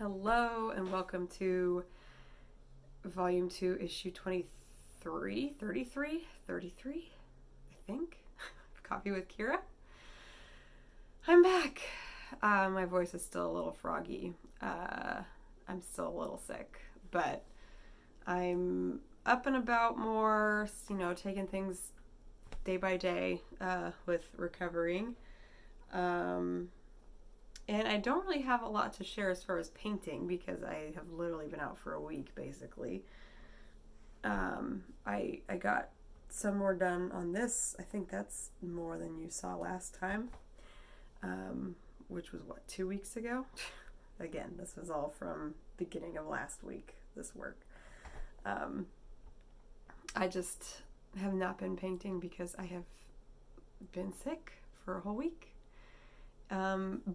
Hello and welcome to Volume 2, Issue 33, I think. Coffee with Ciara. I'm back. My voice is still a little froggy. I'm still a little sick, but I'm up and about more, taking things day by day with recovering. And I don't really have a lot to share as far as painting because I have literally been out for a week, basically. I got some more done on this. I think that's more than you saw last time, which was, 2 weeks ago? Again, this was all from beginning of last week, this work. I just have not been painting because I have been sick for a whole week.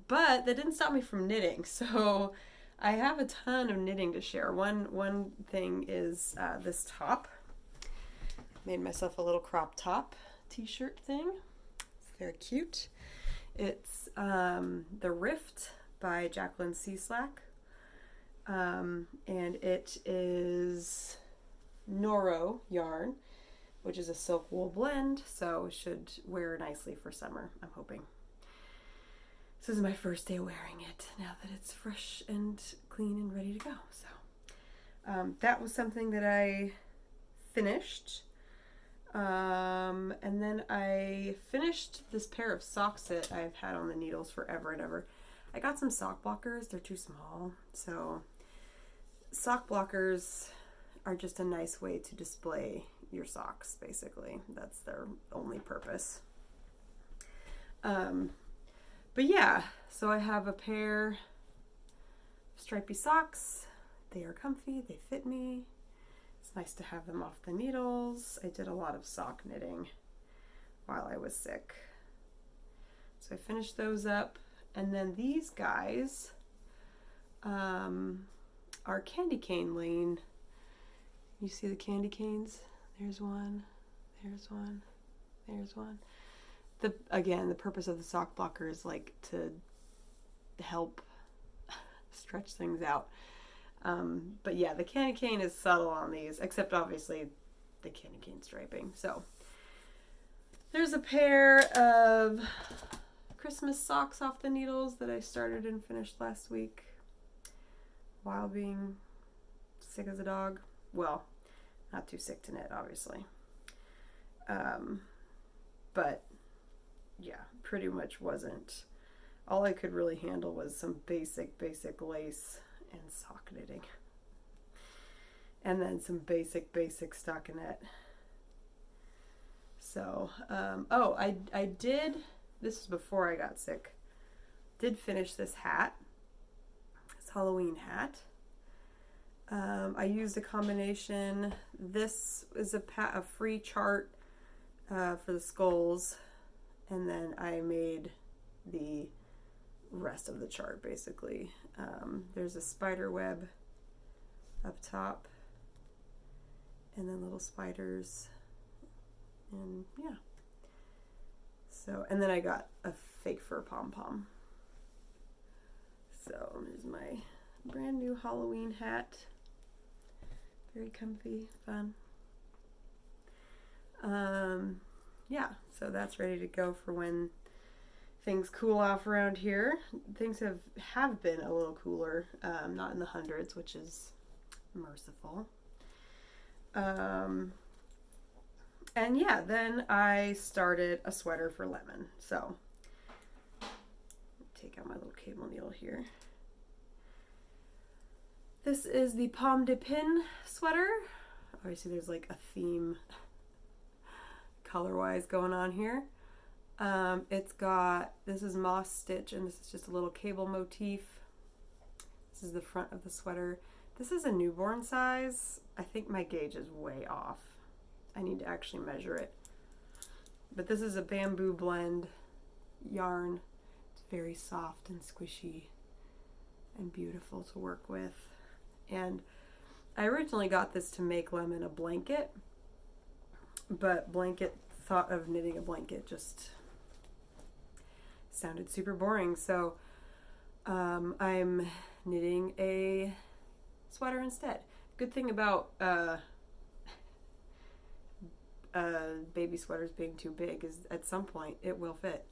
But that didn't stop me from knitting, so I have a ton of knitting to share. One thing is this top. Made myself a little crop top t-shirt thing. It's very cute. It's The Rift by Jacqueline Cieslak, and it is Noro yarn, which is a silk wool blend, so it should wear nicely for summer, I'm hoping. This is my first day wearing it now that it's fresh and clean and ready to go. So that was something that I finished. And then I finished this pair of socks that I've had on the needles forever and ever. I got some sock blockers. They're too small. So sock blockers are just a nice way to display your socks, basically. That's their only purpose. But yeah, so I have a pair of stripy socks. They are comfy, they fit me. It's nice to have them off the needles. I did a lot of sock knitting while I was sick. So I finished those up. And then these guys are candy cane lane. You see the candy canes? There's one, there's one, there's one. The purpose of the sock blocker is like to help stretch things out. But yeah, the candy cane is subtle on these, except obviously the candy cane striping. So there's a pair of Christmas socks off the needles that I started and finished last week while being sick as a dog. Well, not too sick to knit, obviously. But yeah, pretty much wasn't. All I could really handle was some basic lace and sock knitting. And then some basic stockinette. So, I did, this was before I got sick, did finish this hat, this Halloween hat. I used a combination. This is a free chart for the skulls. And then I made the rest of the chart, basically. There's a spider web up top, and then little spiders, and yeah. So, and then I got a fake fur pom-pom. So there's my brand new Halloween hat. Very comfy, fun. Yeah, so that's ready to go for when things cool off around here. Things have been a little cooler, not in the hundreds, which is merciful. And yeah, then I started a sweater for Lemon. So take out my little cable needle here. This is the Pomme de Pin sweater. Obviously there's like a theme color-wise going on here. This is moss stitch, and this is just a little cable motif. This is the front of the sweater. This is a newborn size. I think my gauge is way off. I need to actually measure it. But this is a bamboo blend yarn. It's very soft and squishy and beautiful to work with. And I originally got this to make Lemon a blanket, but thought of knitting a blanket just sounded super boring. So I'm knitting a sweater instead. Good thing about baby sweaters being too big is at some point it will fit.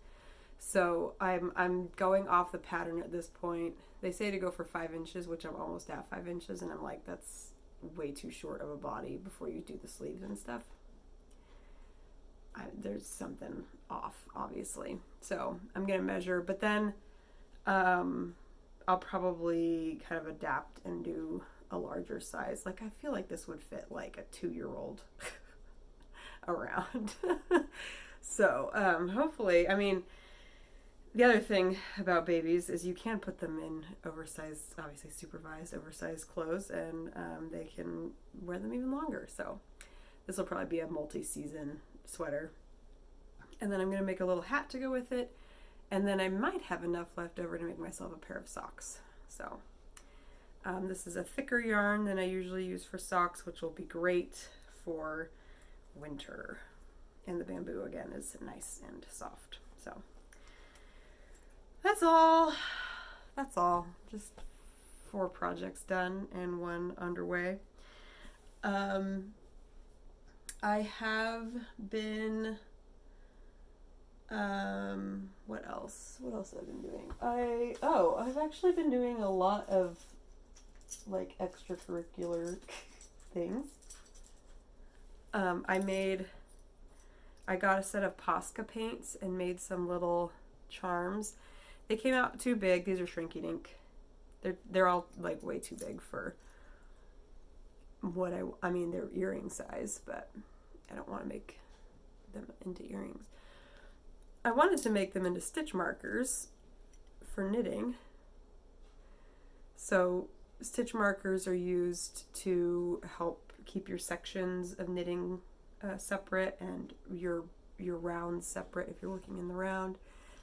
So I'm going off the pattern at this point. They say to go for 5 inches, which I'm almost at 5 inches, and I'm like, that's way too short of a body before you do the sleeves and stuff. There's something off, obviously. So I'm gonna measure, but then I'll probably kind of adapt and do a larger size. Like, I feel like this would fit like a 2-year-old around. So hopefully, I mean, the other thing about babies is you can put them in oversized, obviously supervised oversized clothes, and they can wear them even longer. So this will probably be a multi-season sweater. And then I'm going to make a little hat to go with it. And then I might have enough left over to make myself a pair of socks. So this is a thicker yarn than I usually use for socks, which will be great for winter. And the bamboo, again, is nice and soft. So that's all. That's all. Just 4 projects done and 1 underway. I have been, what else? What else have I been doing? I've actually been doing a lot of like extracurricular things. I got a set of Posca paints and made some little charms. They came out too big. These are Shrinky Dink. They're all like way too big for what I mean, they're earring size, but I don't want to make them into earrings. I wanted to make them into stitch markers for knitting. So stitch markers are used to help keep your sections of knitting separate and your rounds separate if you're working in the round.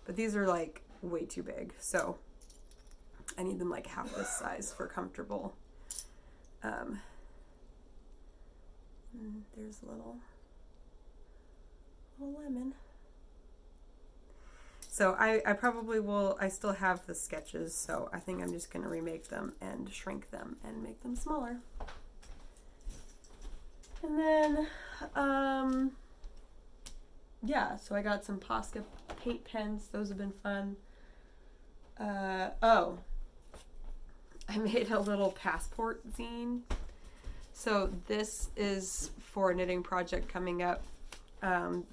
But these are like way too big, so I need them like half this size for comfortable. There's a little lemon. So I probably will, I still have the sketches, so I think I'm just going to remake them and shrink them and make them smaller. And then, yeah, so I got some Posca paint pens. Those have been fun. I made a little passport zine. So this is for a knitting project coming up.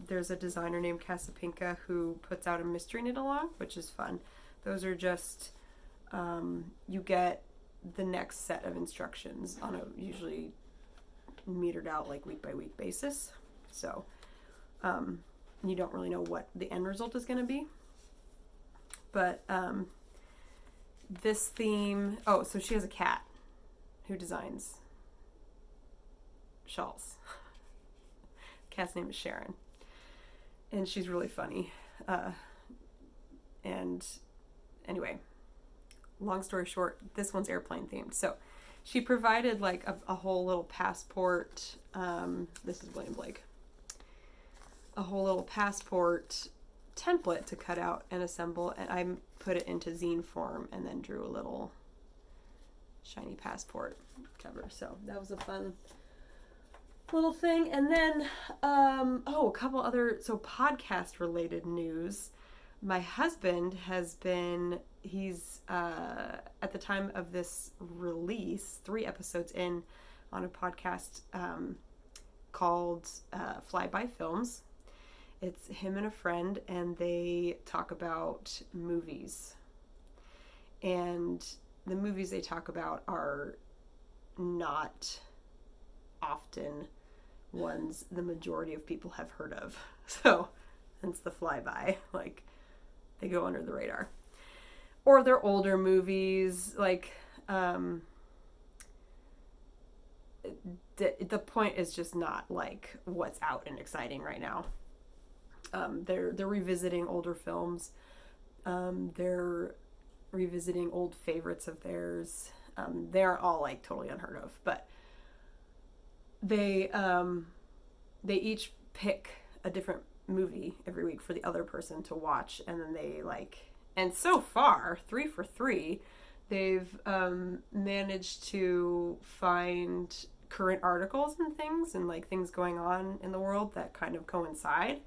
There's a designer named Casapinka who puts out a mystery knit along, which is fun. Those are just, you get the next set of instructions on a usually metered out like week by week basis. So you don't really know what the end result is going to be. But this theme, so she has a cat who designs shawls. Cat's name is Sharon, and she's really funny. And anyway, long story short, this one's airplane themed. So she provided like a whole little passport. This is William Blake. A whole little passport template to cut out and assemble, and I put it into zine form and then drew a little shiny passport cover. So that was a fun little thing. And then a couple other podcast related news. My husband has been, he's at the time of this release 3 episodes in on a podcast called Fly By Films. It's him and a friend, and they talk about movies, and the movies they talk about are not often ones the majority of people have heard of. So hence the flyby, like they go under the radar. Or they're older movies, like the point is just not like what's out and exciting right now. They're revisiting older films. They're revisiting old favorites of theirs. They're all like totally unheard of, but they each pick a different movie every week for the other person to watch, and then they like, and so far 3 for 3, they've managed to find current articles and things and like things going on in the world that kind of coincide.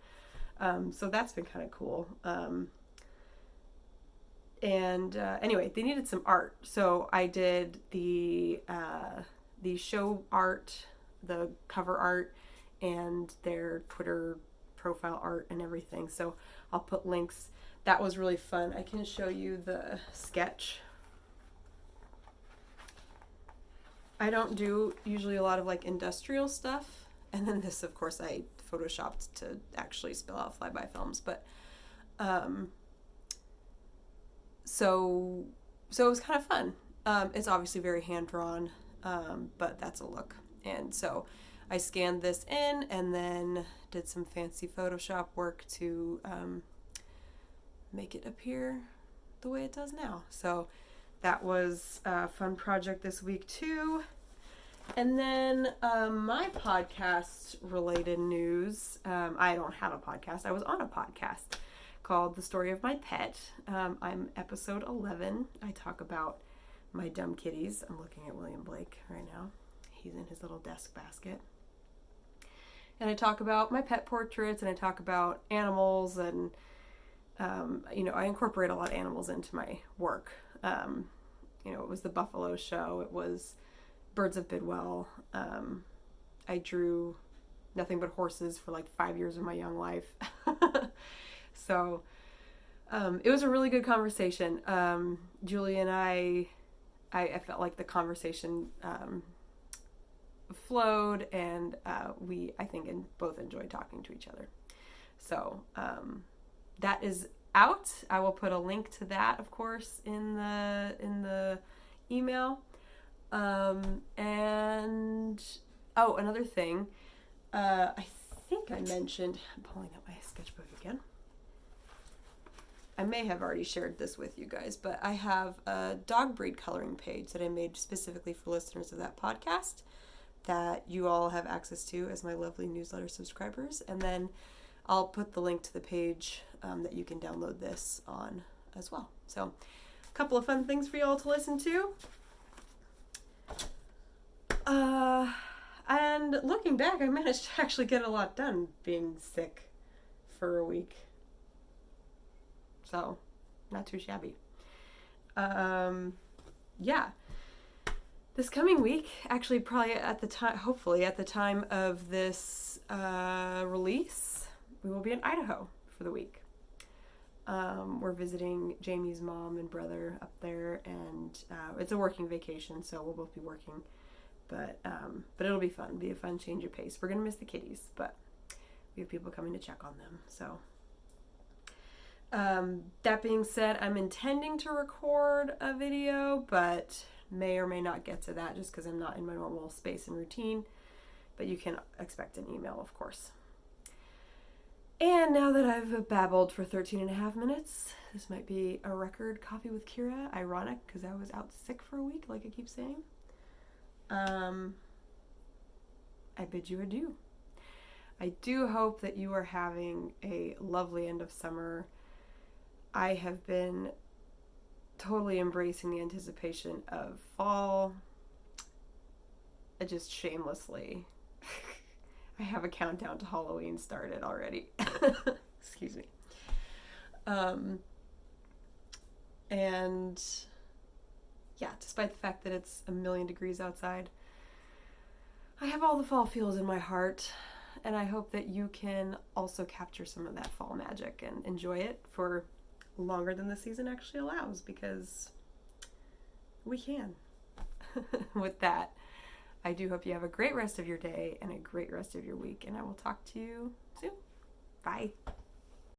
So that's been kind of cool. Anyway, they needed some art, so I did the show art, the cover art, and their Twitter profile art and everything. So I'll put links. That was really fun. I can show you the sketch. I don't do usually a lot of like industrial stuff, and then this, of course, I photoshopped to actually spell out flyby films, but so it was kind of fun. It's obviously very hand drawn, but that's a look. And so I scanned this in and then did some fancy Photoshop work to make it appear the way it does now. So that was a fun project this week too. And then my podcast related news. I don't have a podcast. I was on a podcast called The Story of My Pet. I'm episode 11. I talk about my dumb kitties. I'm looking at William Blake right now. He's in his little desk basket. And I talk about my pet portraits, and I talk about animals, and I incorporate a lot of animals into my work. It was the Buffalo show. It was Birds of Bidwell. I drew nothing but horses for like 5 years of my young life. So it was a really good conversation. Julie and I felt like the conversation flowed, and I think both enjoyed talking to each other. So that is out. I will put a link to that, of course, in the email. Another thing, I think I mentioned, I'm pulling up my sketchbook again. I may have already shared this with you guys, but I have a dog breed coloring page that I made specifically for listeners of that podcast that you all have access to as my lovely newsletter subscribers. And then I'll put the link to the page that you can download this on as well. So a couple of fun things for you all to listen to. And looking back, I managed to actually get a lot done being sick for a week. So, not too shabby. Yeah. This coming week, actually probably hopefully at the time of this release, we will be in Idaho for the week. We're visiting Jamie's mom and brother up there, and it's a working vacation, so we'll both be working. But it'll be fun. It'll be a fun change of pace. We're going to miss the kitties, but we have people coming to check on them. So that being said, I'm intending to record a video, but may or may not get to that just because I'm not in my normal space and routine. But you can expect an email, of course. And now that I've babbled for 13 and a half minutes, this might be a record coffee with Ciara. Ironic, because I was out sick for a week, like I keep saying. I bid you adieu. I do hope that you are having a lovely end of summer. I have been totally embracing the anticipation of fall. I just shamelessly. I have a countdown to Halloween started already. Excuse me. And yeah, despite the fact that it's 1,000,000 degrees outside, I have all the fall feels in my heart, and I hope that you can also capture some of that fall magic and enjoy it for longer than the season actually allows, because we can. With that, I do hope you have a great rest of your day and a great rest of your week, and I will talk to you soon. Bye.